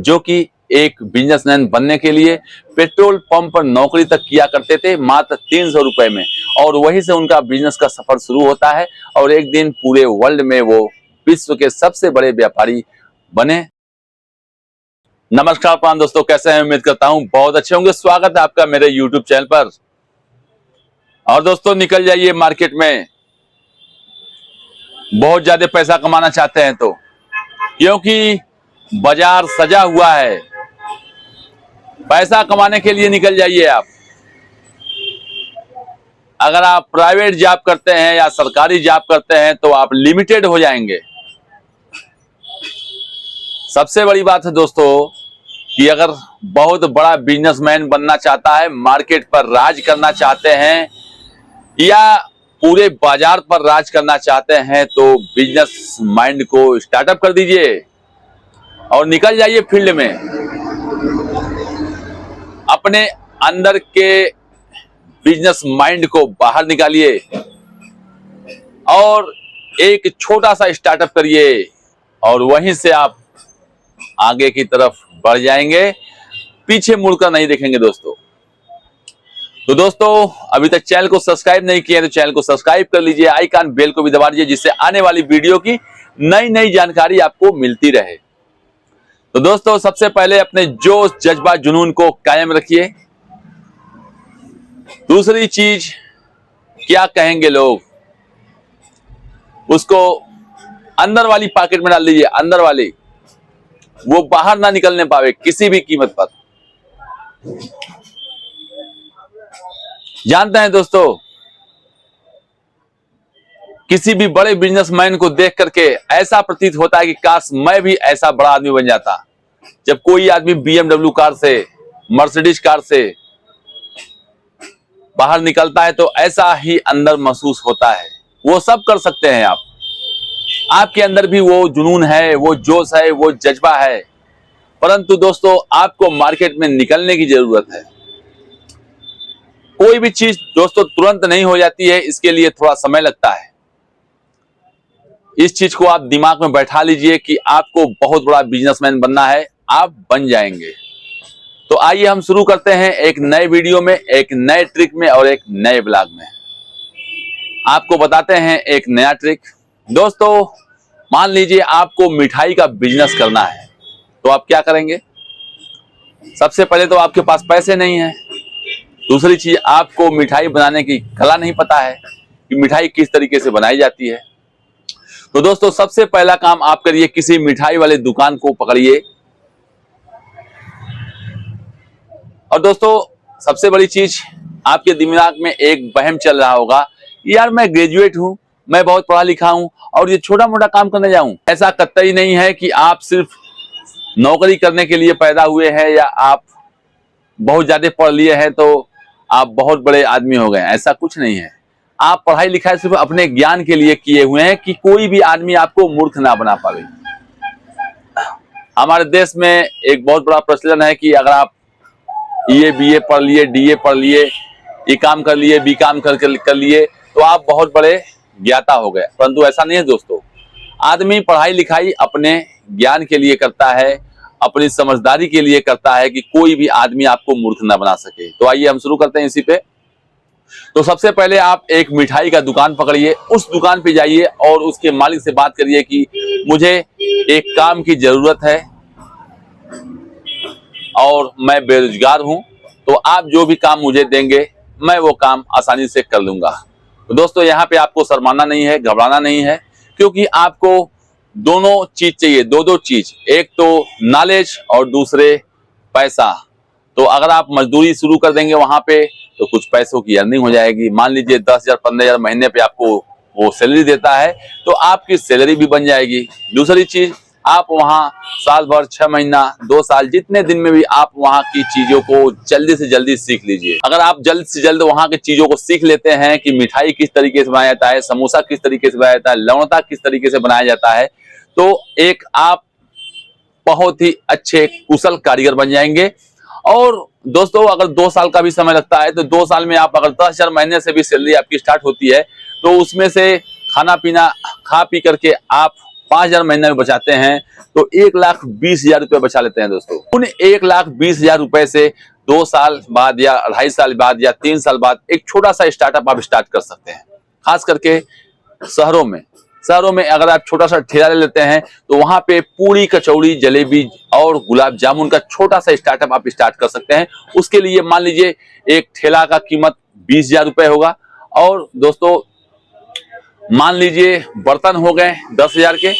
जो कि एक बिजनेसमैन बनने के लिए पेट्रोल पंप पर नौकरी तक किया करते थे मात्र 300 रुपए में, और वहीं से उनका बिजनेस का सफर शुरू होता है और एक दिन पूरे वर्ल्ड में वो विश्व के सबसे बड़े व्यापारी बने। नमस्कार प्राण दोस्तों, कैसे हैं? उम्मीद करता हूं बहुत अच्छे होंगे। स्वागत है आपका मेरे YouTube चैनल पर। और दोस्तों, निकल जाइए मार्केट में। बहुत ज्यादा पैसा कमाना चाहते हैं तो, क्योंकि बाजार सजा हुआ है। पैसा कमाने के लिए निकल जाइए आप। अगर आप प्राइवेट जॉब करते हैं या सरकारी जॉब करते हैं तो आप लिमिटेड हो जाएंगे। सबसे बड़ी बात है दोस्तों कि अगर बहुत बड़ा बिजनेसमैन बनना चाहता है, मार्केट पर राज करना चाहते हैं या पूरे बाजार पर राज करना चाहते हैं, तो बिजनेस माइंड को स्टार्टअप कर दीजिए और निकल जाइए फील्ड में। अपने अंदर के बिजनेस माइंड को बाहर निकालिए और एक छोटा सा स्टार्टअप करिए और वहीं से आप आगे की तरफ बढ़ जाएंगे। पीछे मुड़कर नहीं देखेंगे दोस्तों। तो दोस्तों, अभी तक चैनल को सब्सक्राइब नहीं किया तो चैनल को सब्सक्राइब कर लीजिए, आइकन बेल को भी दबा दीजिए, जिससे आने वाली वीडियो की नई नई जानकारी आपको मिलती रहे। तो दोस्तों, सबसे पहले अपने जोश, जज्बा, जुनून को कायम रखिए। दूसरी चीज, क्या कहेंगे लोग, उसको अंदर वाली पॉकेट में डाल लीजिए। अंदर वाली, वो बाहर ना निकलने पावे किसी भी कीमत पर। जानते हैं दोस्तों, किसी भी बड़े बिजनेसमैन को देख करके ऐसा प्रतीत होता है कि काश मैं भी ऐसा बड़ा आदमी बन जाता। जब कोई आदमी BMW कार से, मर्सिडीज कार से बाहर निकलता है तो ऐसा ही अंदर महसूस होता है। वो सब कर सकते हैं आप। आपके अंदर भी वो जुनून है, वो जोश है, वो जज्बा है, परंतु दोस्तों आपको मार्केट में निकलने की जरूरत है। कोई भी चीज दोस्तों तुरंत नहीं हो जाती है, इसके लिए थोड़ा समय लगता है। इस चीज को आप दिमाग में बैठा लीजिए कि आपको बहुत बड़ा बिजनेसमैन बनना है, आप बन जाएंगे। तो आइए हम शुरू करते हैं एक नए वीडियो में, एक नए ट्रिक में और एक नए ब्लॉग में। आपको बताते हैं एक नया ट्रिक। दोस्तों, मान लीजिए आपको मिठाई का बिजनेस करना है, तो आप क्या करेंगे? सबसे पहले तो आपके पास पैसे नहीं है। दूसरी चीज, आपको मिठाई बनाने की कला नहीं पता है कि मिठाई किस तरीके से बनाई जाती है। तो दोस्तों, सबसे पहला काम आप करिए, किसी मिठाई वाले दुकान को पकड़िए। और दोस्तों, सबसे बड़ी चीज, आपके दिमाग में एक वहम चल रहा होगा, यार मैं ग्रेजुएट हूं, मैं बहुत पढ़ा लिखा हूं और ये छोटा मोटा काम करने जाऊं। ऐसा कतई नहीं है कि आप सिर्फ नौकरी करने के लिए पैदा हुए हैं या आप बहुत ज्यादा पढ़ लिए हैं तो आप बहुत बड़े आदमी हो गए। ऐसा कुछ नहीं है। आप पढ़ाई लिखाई सिर्फ अपने ज्ञान के लिए किए हुए हैं कि कोई भी आदमी आपको मूर्ख ना बना पावे। हमारे देश में एक बहुत बड़ा प्रचलन है कि अगर आप ये BA पढ़ लिए, DA पढ़ लिए, ये काम कर लिए, B काम कर लिए, तो आप बहुत बड़े ज्ञाता हो गए। परंतु ऐसा नहीं है दोस्तों। आदमी पढ़ाई लिखाई अपने ज्ञान के लिए करता है, अपनी समझदारी के लिए करता है कि कोई भी आदमी आपको मूर्ख ना बना सके। तो आइए हम शुरू करते हैं इसी पे। तो सबसे पहले आप एक मिठाई का दुकान पकड़िए, उस दुकान पे जाइए और उसके मालिक से बात करिए कि मुझे एक काम की जरूरत है और मैं बेरोजगार हूं, तो आप जो भी काम मुझे देंगे मैं वो काम आसानी से कर लूंगा। तो दोस्तों, यहाँ पे आपको शर्माना नहीं है, घबराना नहीं है, क्योंकि आपको दोनों चीज चाहिए, दो चीज। एक तो नॉलेज और दूसरे पैसा। तो अगर आप मजदूरी शुरू कर देंगे वहां पे तो कुछ पैसों की अर्निंग हो जाएगी। मान लीजिए 10,000 15,000 महीने पे आपको वो सैलरी देता है, तो आपकी सैलरी भी बन जाएगी। दूसरी चीज, आप वहां साल भर, 6 महीना, 2 साल, जितने दिन में भी आप वहां की चीजों को जल्दी से जल्दी सीख लीजिए। अगर आप जल्द से जल्द वहां की चीजों को सीख लेते हैं कि मिठाई किस तरीके से बनाया जाता है, समोसा किस तरीके से बनाया जाता है, लवणता किस तरीके से बनाया जाता है, तो एक आप बहुत ही अच्छे कुशल कारीगर बन जाएंगे। और दोस्तों, अगर 2 साल का भी समय लगता है तो 2 साल में आप अगर 10,000 महीने से भी सैलरी आपकी स्टार्ट होती है, तो उसमें से खाना पीना खा पी करके आप 5,000 महीने में बचाते हैं तो 1,20,000 रुपए बचा लेते हैं दोस्तों। उन 1,20,000 रुपए से 2 साल बाद या 2.5 साल बाद या 3 साल बाद एक छोटा सा स्टार्टअप आप स्टार्ट कर सकते हैं। खास करके शहरों में अगर आप छोटा सा ठेला ले लेते हैं तो वहां पे पूरी, कचौड़ी, जलेबी और गुलाब जामुन का छोटा सा स्टार्टअप आप स्टार्ट कर सकते हैं। उसके लिए मान लीजिए एक ठेला का कीमत 20,000 रुपए होगा और दोस्तों मान लीजिए बर्तन हो गए 10,000 के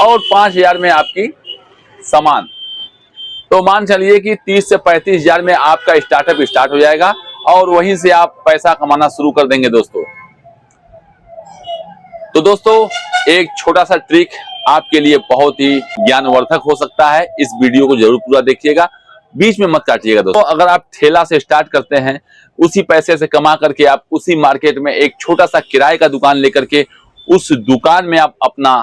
और 5,000 में आपकी सामान, तो मान चलिए कि 30 से 35,000 में आपका स्टार्टअप स्टार्ट हो जाएगा और वहीं से आप पैसा कमाना शुरू कर देंगे दोस्तों। तो दोस्तों एक छोटा सा ट्रिक आपके लिए बहुत ही ज्ञानवर्धक हो सकता है। इस वीडियो को जरूर पूरा देखिएगा, बीच में मत काटिएगा दोस्तों। अगर आप ठेला से स्टार्ट करते हैं, उसी पैसे से कमा करके आप उसी मार्केट में एक छोटा सा किराए का दुकान लेकर के उस दुकान में आप अपना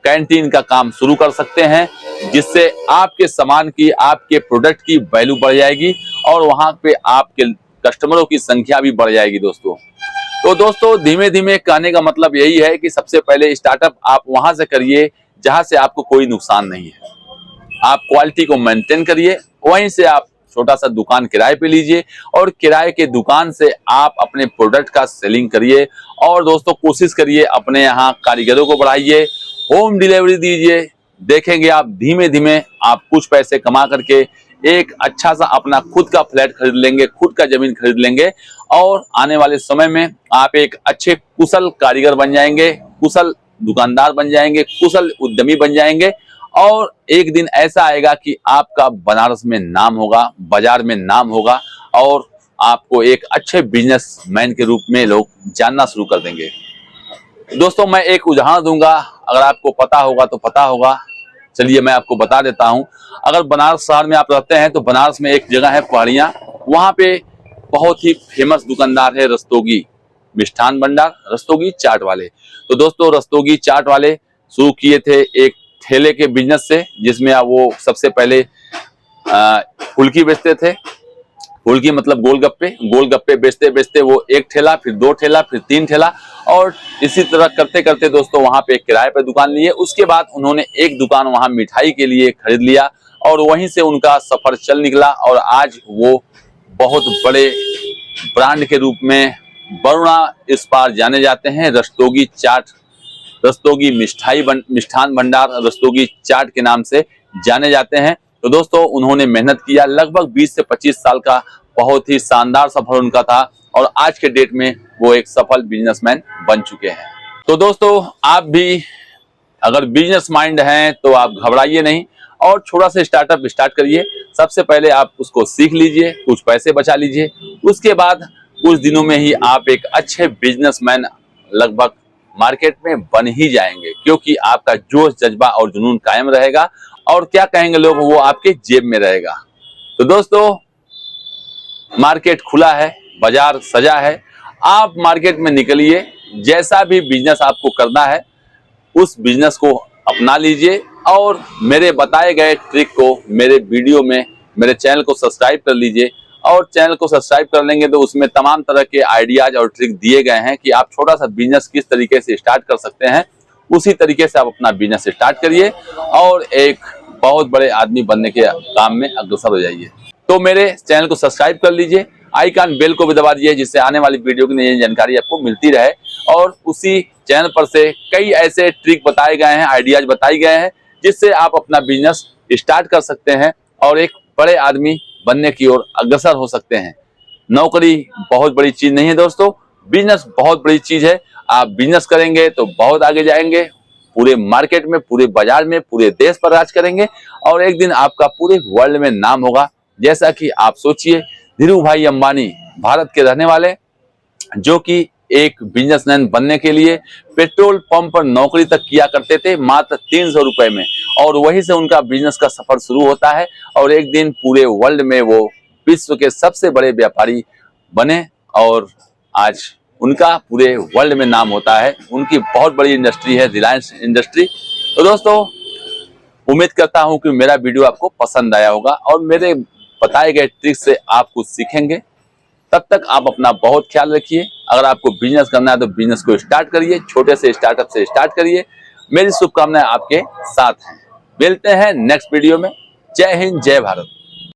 कैंटीन का काम शुरू कर सकते हैं, जिससे आपके सामान की, आपके प्रोडक्ट की वैल्यू बढ़ जाएगी और वहां पे आपके कस्टमरों की संख्या भी बढ़ जाएगी दोस्तों। तो दोस्तों धीमे धीमे कहने का मतलब यही है कि सबसे पहले स्टार्टअप आप वहां से करिए जहां से आपको कोई नुकसान नहीं है। आप क्वालिटी को मेंटेन करिए, वहीं से आप छोटा सा दुकान किराए पे लीजिए और किराए के दुकान से आप अपने प्रोडक्ट का सेलिंग करिए। और दोस्तों कोशिश करिए अपने यहाँ कारीगरों को बढ़ाइए, होम डिलीवरी दीजिए। देखेंगे आप धीमे धीमे आप कुछ पैसे कमा करके एक अच्छा सा अपना खुद का फ्लैट खरीद लेंगे, खुद का जमीन खरीद लेंगे और आने वाले समय में आप एक अच्छे कुशल कारीगर बन जाएंगे, कुशल दुकानदार बन जाएंगे, कुशल उद्यमी बन जाएंगे। और एक दिन ऐसा आएगा कि आपका बनारस में नाम होगा, बाजार में नाम होगा और आपको एक अच्छे बिजनेसमैन के रूप में लोग जानना शुरू कर देंगे। दोस्तों मैं एक उदाहरण दूंगा, अगर आपको पता होगा तो पता होगा, चलिए मैं आपको बता देता हूं। अगर बनारस शहर में आप रहते हैं तो बनारस में एक जगह है पहाड़ियां, वहां पे बहुत ही फेमस दुकानदार है रस्तोगी मिष्ठान भंडार, रस्तोगी चाट वाले। तो दोस्तों रस्तोगी चाट वाले शुरू किए थे एक ठेले के बिजनेस से, जिसमें वो सबसे पहले फुल्की बेचते थे। फुल्की मतलब गोलगप्पे बेचते बेचते वो एक ठेला, फिर 2 ठेला, फिर 3 ठेला और इसी तरह करते करते दोस्तों वहां पे किराए पे दुकान लिए। उसके बाद उन्होंने एक दुकान वहां मिठाई के लिए खरीद लिया और वहीं से उनका सफर चल निकला और आज वो बहुत बड़े ब्रांड के रूप में वरुणा इस पार जाने जाते हैं। रस्तोगी चाट, रस्तोगी मिष्ठान भंडार, रस्तोगी चाट के नाम से जाने जाते हैं। तो दोस्तों उन्होंने मेहनत किया, लगभग 20 से 25 साल का बहुत ही शानदार सफर उनका था और आज के डेट में वो एक सफल बिजनेसमैन बन चुके हैं। तो दोस्तों आप भी अगर बिजनेस माइंड हैं तो आप घबराइए नहीं और छोटा सा स्टार्टअप स्टार्ट करिए। सबसे पहले आप उसको सीख लीजिए, कुछ पैसे बचा लीजिए, उसके बाद कुछ दिनों में ही आप एक अच्छे बिजनेसमैन लगभग मार्केट में बन ही जाएंगे, क्योंकि आपका जोश, जज्बा और जुनून कायम रहेगा और क्या कहेंगे लोग वो आपके जेब में रहेगा। तो दोस्तों मार्केट खुला है, बाजार सजा है, आप मार्केट में निकलिए, जैसा भी बिजनेस आपको करना है उस बिजनेस को अपना लीजिए और मेरे बताए गए ट्रिक को मेरे वीडियो में, मेरे चैनल को सब्सक्राइब कर लीजिए। और चैनल को सब्सक्राइब कर लेंगे तो उसमें तमाम तरह के आइडियाज और ट्रिक दिए गए हैं कि आप छोटा सा बिजनेस किस तरीके से स्टार्ट कर सकते हैं। उसी तरीके से आप अपना बिजनेस स्टार्ट करिए और एक बहुत बड़े आदमी बनने के काम में अग्रसर हो जाइए। तो मेरे चैनल को सब्सक्राइब कर लीजिए, आइकन बेल को भी दबा दीजिए, जिससे आने वाली वीडियो की नई जानकारी आपको मिलती रहे। और उसी चैनल पर से कई ऐसे ट्रिक बताए गए हैं, आइडियाज बताए गए हैं, जिससे आप अपना बिजनेस स्टार्ट कर सकते हैं और एक बड़े आदमी बनने की ओर अग्रसर हो सकते हैं। नौकरी बहुत बड़ी चीज नहीं है दोस्तों, बिजनेस बहुत बड़ी चीज है। आप बिजनेस करेंगे तो बहुत आगे जाएंगे, पूरे मार्केट में, पूरे बाजार में, पूरे देश पर राज करेंगे और एक दिन आपका पूरे वर्ल्ड में नाम होगा। जैसा कि आप सोचिए, धीरू भाई अंबानी भारत के रहने वाले, जो कि एक बिजनेसमैन बनने के लिए पेट्रोल पंप पर नौकरी तक किया करते थे मात्र 300 रुपए में, और वहीं से उनका बिजनेस का सफर शुरू होता है और एक दिन पूरे वर्ल्ड में वो विश्व के सबसे बड़े व्यापारी बने और आज उनका पूरे वर्ल्ड में नाम होता है। उनकी बहुत बड़ी इंडस्ट्री है रिलायंस इंडस्ट्री। तो दोस्तों उम्मीद करता हूं कि मेरा वीडियो आपको पसंद आया होगा और मेरे बताए गए ट्रिक्स से आप कुछ सीखेंगे। तब तक आप अपना बहुत ख्याल रखिए। अगर आपको बिजनेस करना है तो बिजनेस को स्टार्ट करिए, छोटे से स्टार्टअप से स्टार्ट करिए मेरी शुभकामनाएं आपके साथ हैं। मिलते हैं नेक्स्ट वीडियो में। जय हिंद, जय भारत।